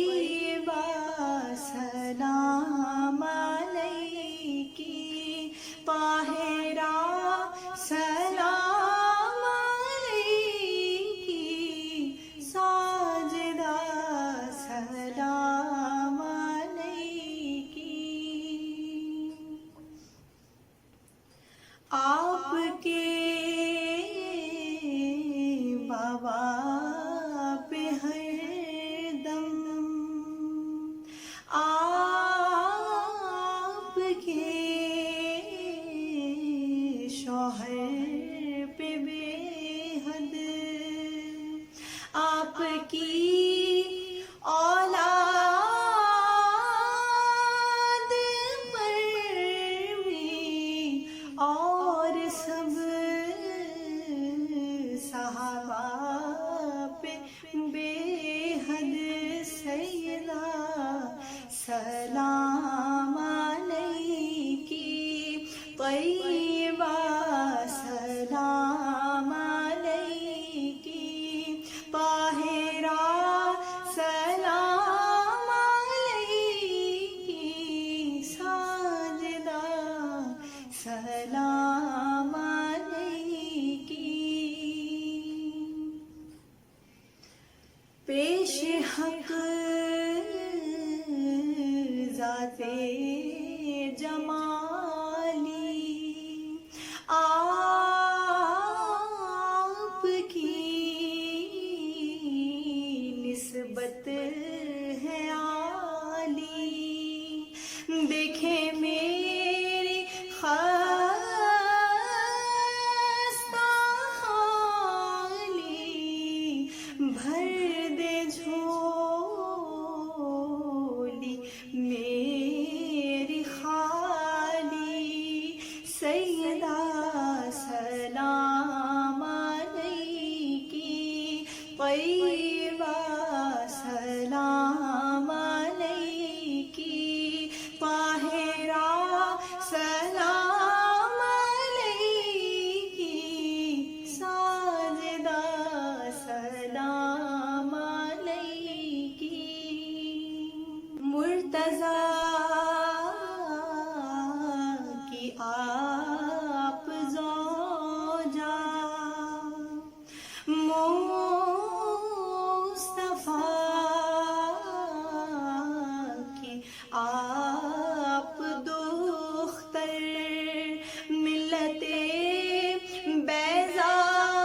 طیبہ سلام علیکی، طاہرہ سلام علیکی، ساجدہ سلام علیکی۔ آپ کے بابا پہ ہر دم، آپ کے شوہر پہ بے حد، آپ کی اولاد پر بھی، اور سب صحابہ پہ بے حد سیدہ سلام علیکی، طیبہ سلام علیکی، طاہرہ سلام علیکی، ساجدہ سلام علیکی۔ پیش حق ذات جمالی، آپ کی نسبت ہے عالی، دیکھیں میری خستہ حالی، بھر دے جھولی میری خالی، سیدہ سلام علیکی، طیبہ سلام علیکی، طاہرہ سلام علیکی، ساجدہ سلام علیکی۔ مرتضیٰ کی آپ زوجہ، مصطفیٰ کی آپ دختر، ملت بیضاء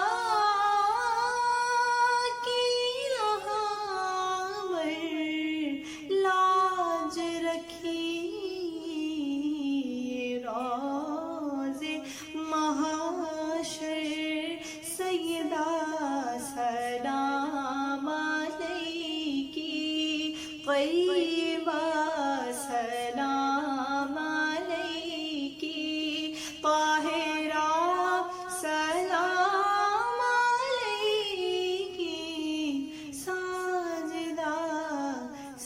کی رہبر، لاج رکھی روز محشر، سیدہ سلام علیکی، طیبہ سلام علیکی، طاہرہ سلام علیکی، ساجدہ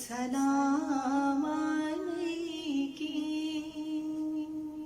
سلام